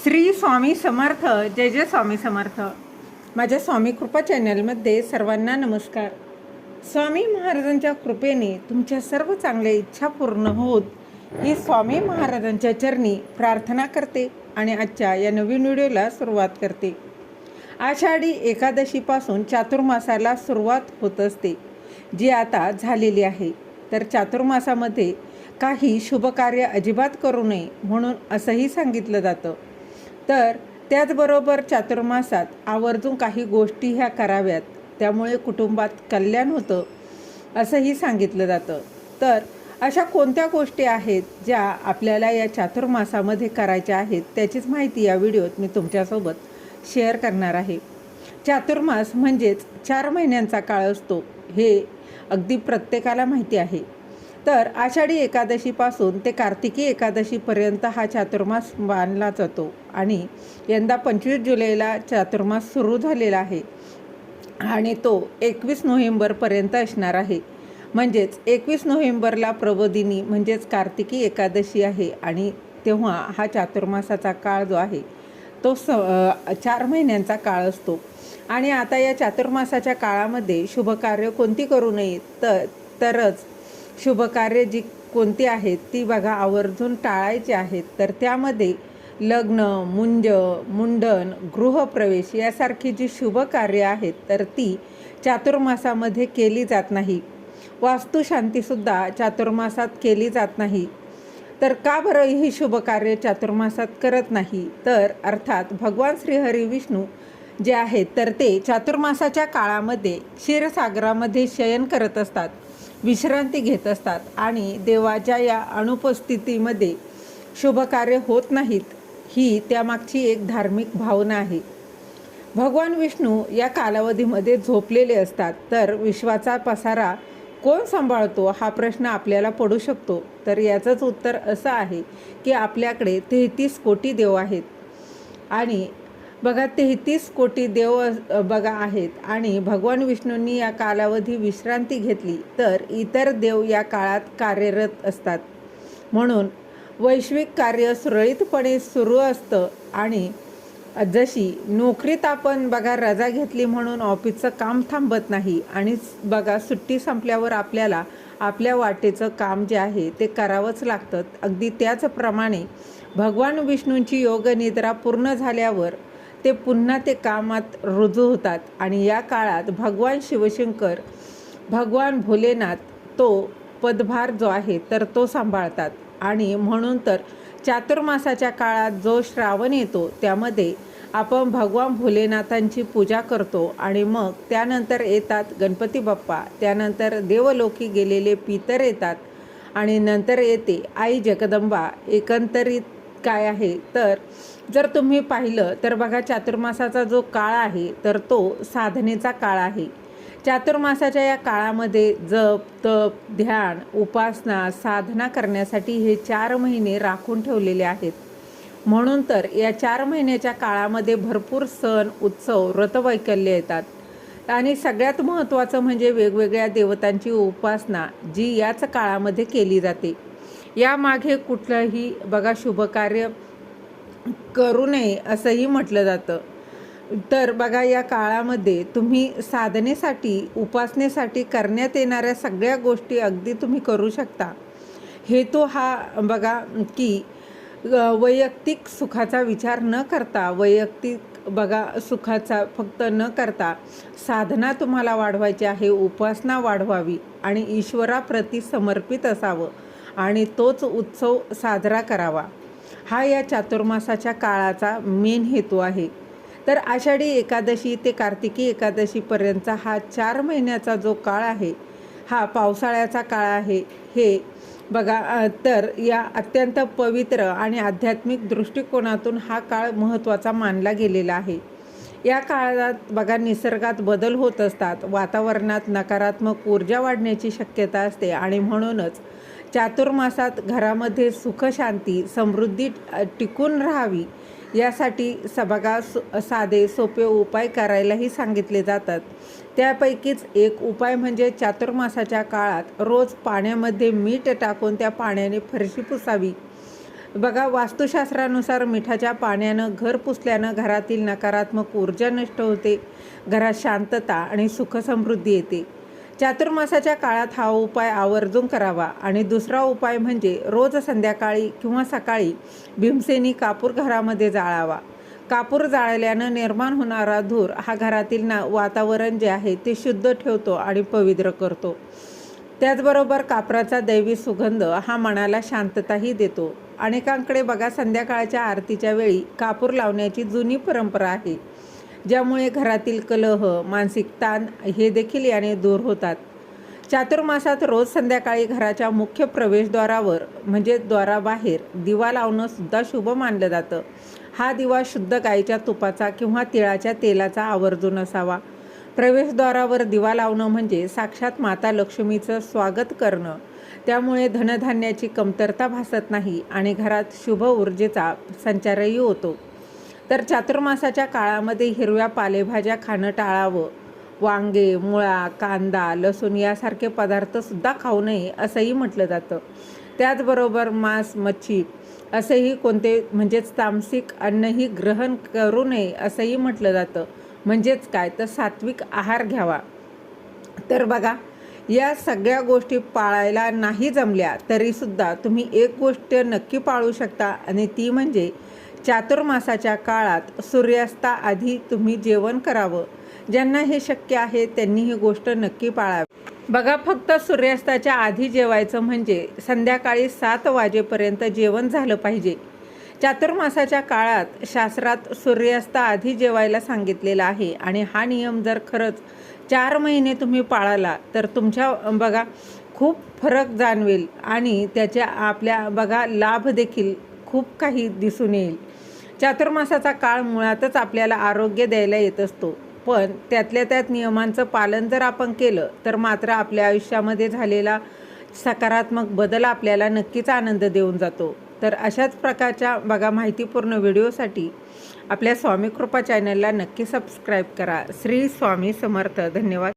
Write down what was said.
श्री स्वामी समर्थ. जय जय स्वामी समर्थ. माझ्या स्वामी कृपा चॅनलमध्ये सर्वांना नमस्कार. स्वामी महाराजांच्या कृपेने तुमच्या सर्व चांगल्या इच्छा पूर्ण होत ही स्वामी महाराजांच्या चरणी प्रार्थना करते आणि आजच्या या नवीन व्हिडिओला सुरुवात करते. आषाढी एकादशीपासून चातुर्मासाला सुरुवात होत असते, जी आता झालेली आहे. तर चातुर्मासामध्ये काही शुभकार्य अजिबात करू नये म्हणून असंही सांगितलं जातं. तर त्याचबरोबर चातुर्मासात आवर्जून काही गोष्टी ह्या कराव्यात, त्यामुळे कुटुंबात कल्याण होतं असंही सांगितलं जातं. तर अशा कोणत्या गोष्टी आहेत ज्या आपल्याला या चातुर्मासामध्ये करायच्या आहेत, त्याचीच माहिती या व्हिडिओत मी तुमच्यासोबत शेअर करणार आहे. चातुर्मास म्हणजेच 4 महिन्यांचा काळ असतो, हे अगदी प्रत्येकाला माहिती आहे. तर आषाढी एकादशीपासून ते कार्तिकी एकादशीपर्यंत हा चातुर्मास मानला जातो आणि यंदा 25 जुलैला चातुर्मास सुरू झालेला आहे आणि तो 21 नोव्हेंबरपर्यंत असणार आहे. म्हणजेच 21 नोव्हेंबरला प्रबोधिनी म्हणजेच कार्तिकी एकादशी आहे आणि तेव्हा हा चातुर्मासाचा काळ जो आहे तो 4 महिन्यांचा काळ असतो. आणि आता या चातुर्मासाच्या काळामध्ये शुभकार्य कोणती करू नये, तरच शुभकार्य जी कोणती आहेत ती बघा आवर्जून टाळायची आहेत. तर त्यामध्ये लग्न, मुंडन, गृहप्रवेश यासारखी जी शुभकार्य आहेत तर ती चातुर्मासामध्ये केली जात नाही. वास्तुशांतीसुद्धा चातुर्मासात केली जात नाही. तर का बरं ही शुभकार्य चातुर्मासात करत नाही, तर अर्थात भगवान श्रीहरी विष्णू जे आहेत तर ते चातुर्मासाच्या काळामध्ये क्षीरसागरामध्ये शयन करत असतात, विश्रांती घेत असतात आणि देवाच्या या अनुपस्थितीमध्ये शुभकार्य होत नाहीत, ही त्यामागची एक धार्मिक भावना आहे. भगवान विष्णू या कालावधीमध्ये झोपलेले असतात. तर विश्वाचा पसारा कोण सांभाळतो हा प्रश्न आपल्याला पडू शकतो. तर याचंच उत्तर असं आहे की आपल्याकडे 33 कोटी देव आहेत आणि बघा 33 कोटी देव बघा आहेत आणि भगवान विष्णूंनी या कालावधी विश्रांती घेतली तर इतर देव या काळात कार्यरत असतात. म्हणून वैश्विक कार्य सुरळीतपणे सुरू असतं आणि जशी नोकरीत आपण बघा रजा घेतली म्हणून ऑफिसचं काम थांबत नाही आणि बघा सुट्टी संपल्यावर आपल्याला आपल्या वाटेचं काम जे आहे ते करावंच लागतं. अगदी त्याचप्रमाणे भगवान विष्णूंची योगनिद्रा पूर्ण झाल्यावर ते पुन्हा ते कामात रुजू होतात आणि या काळात भगवान शिवशंकर, भगवान भोलेनाथ तो पदभार जो आहे तर तो सांभाळतात. आणि म्हणून तर चातुर्मासाच्या काळात जो श्रावण येतो त्यामध्ये आपण भगवान भोलेनाथांची पूजा करतो आणि मग त्यानंतर येतात गणपती बाप्पा, त्यानंतर देवलोकी गेलेले पितर येतात आणि नंतर येते आई जगदंबा. एकंदरीत काय आहे तर जर तुम्ही पाहिलं तर बघा चातुर्मासाचा जो काळ आहे तर तो साधनेचा काळ आहे. चातुर्मासाच्या या काळामध्ये जप, तप, ध्यान, उपासना, साधना करण्यासाठी हे 4 महिने राखून ठेवलेले आहेत. म्हणून तर या 4 महिन्याच्या काळामध्ये भरपूर सण, उत्सव, व्रतवैकल्य येतात आणि सगळ्यात महत्त्वाचं म्हणजे वेगवेगळ्या देवतांची उपासना जी याच काळामध्ये केली जाते. यामागे कुठलंही बघा शुभकार्य करू नये असंही म्हटलं जातं. तर बघा या काळामध्ये तुम्ही साधनेसाठी, उपासनेसाठी करण्यात येणाऱ्या सगळ्या गोष्टी अगदी तुम्ही करू शकता. हेतू हा बघा की वैयक्तिक सुखाचा विचार न करता, वैयक्तिक बघा सुखाचा फक्त न करता साधना तुम्हाला वाढवायची आहे, उपासना वाढवावी आणि ईश्वराप्रती समर्पित असावं आणि तोच उत्सव साजरा करावा. हा या चातुर्मासाच्या काळाचा मेन हेतू आहे. तर आषाढी एकादशी ते कार्तिकी एकादशीपर्यंतचा हा 4 महिन्याचा जो काळ आहे हा पावसाळ्याचा काळ आहे. हे बघा तर या अत्यंत पवित्र आणि आध्यात्मिक दृष्टिकोनातून हा काळ महत्त्वाचा मानला गेलेला आहे. या काळात बघा निसर्गात बदल होत असतात, वातावरणात नकारात्मक ऊर्जा वाढण्याची शक्यता असते आणि म्हणूनच चातुर्मासात घरामध्ये सुखशांती, समृद्धी टिकून राहावी यासाठी बघा साधे सोपे उपाय करायलाही सांगितले जातात. त्यापैकीच एक उपाय म्हणजे चातुर्मासाच्या काळात रोज पाण्यामध्ये मीठ टाकून त्या पाण्याने फरशी पुसावी. बघा, वास्तुशास्त्रानुसार मिठाच्या पाण्यानं घर पुसल्यानं घरातील नकारात्मक ऊर्जा नष्ट होते, घरात शांतता आणि सुखसमृद्धी येते. चातुर्मासाच्या काळात हा उपाय आवर्जून करावा. आणि दुसरा उपाय म्हणजे रोज संध्याकाळी किंवा सकाळी भीमसेनी कापूर घरामध्ये जाळावा. कापूर जाळल्यानं निर्माण होणारा धूर हा घरातील वातावरण जे आहे ते शुद्ध ठेवतो आणि पवित्र करतो. त्याचबरोबर कापराचा दैवी सुगंध हा मनाला शांतताही देतो. अनेकांकडे बघा, संध्याकाळच्या आरतीच्या वेळी कापूर लावण्याची जुनी परंपरा आहे, ज्यामुळे घरातील कलह, मानसिक ताण हे देखील याने दूर होतात. चातुर्मासात रोज संध्याकाळी घराच्या मुख्य प्रवेशद्वारावर म्हणजे द्वाराबाहेर दिवा लावणं सुद्धा शुभ मानलं जातं. हा दिवा शुद्ध गाईच्या तुपाचा किंवा तिळाच्या तेलाचा आवर्जून असावा. प्रवेशद्वारावर दिवा लावणं म्हणजे साक्षात माता लक्ष्मीचं स्वागत करणं. त्यामुळे धनधान्याची कमतरता भासत नाही आणि घरात शुभ ऊर्जेचा संचारही होतो. तर चातुर्मासाच्या काळामध्ये हिरव्या पालेभाज्या खाणं टाळावं. वांगे, मुळा, कांदा, लसूण यासारखे पदार्थसुद्धा खाऊ नये असंही म्हटलं जातं. त्याचबरोबर मांस, मच्छी असेही कोणते म्हणजेच तामसिक अन्नही ग्रहण करू नये असंही म्हटलं जातं. म्हणजेच काय तर सात्विक आहार घ्यावा. तर बघा, या सगळ्या गोष्टी पाळायला नाही जमल्या तरीसुद्धा तुम्ही एक गोष्ट नक्की पाळू शकता, आणि ती म्हणजे चातुर्मासाच्या काळात सूर्यास्ताआधी तुम्ही जेवण करावं. ज्यांना हे शक्य आहे त्यांनी ही गोष्ट नक्की पाळावी. बघा, फक्त सूर्यास्ताच्या आधी जेवायचं म्हणजे संध्याकाळी 7 वाजेपर्यंत जेवण झालं पाहिजे. चातुर्मासाच्या काळात शास्त्रात सूर्यास्ताआधी जेवायला सांगितलेलं आहे, आणि हा नियम जर खरंच 4 महिने तुम्ही पाळाला तर तुमच्या बघा खूप फरक जाणवेल, आणि त्याच्या आपल्या बघा लाभ देखील खूप काही दिसून येईल. चातुर्मासाचा काळ मुळातच आपल्याला आरोग्य द्यायला येत असतो, पण त्यातल्या त्यात नियमांचं पालन जर आपण केलं तर मात्र आपल्या आयुष्यामध्ये झालेला सकारात्मक बदल आपल्याला नक्कीच आनंद देऊन जातो. तर अशाच प्रकारच्या बघा माहितीपूर्ण व्हिडिओसाठी आपल्या स्वामी कृपा चॅनलला नक्की सबस्क्राईब करा. श्री स्वामी समर्थ. धन्यवाद.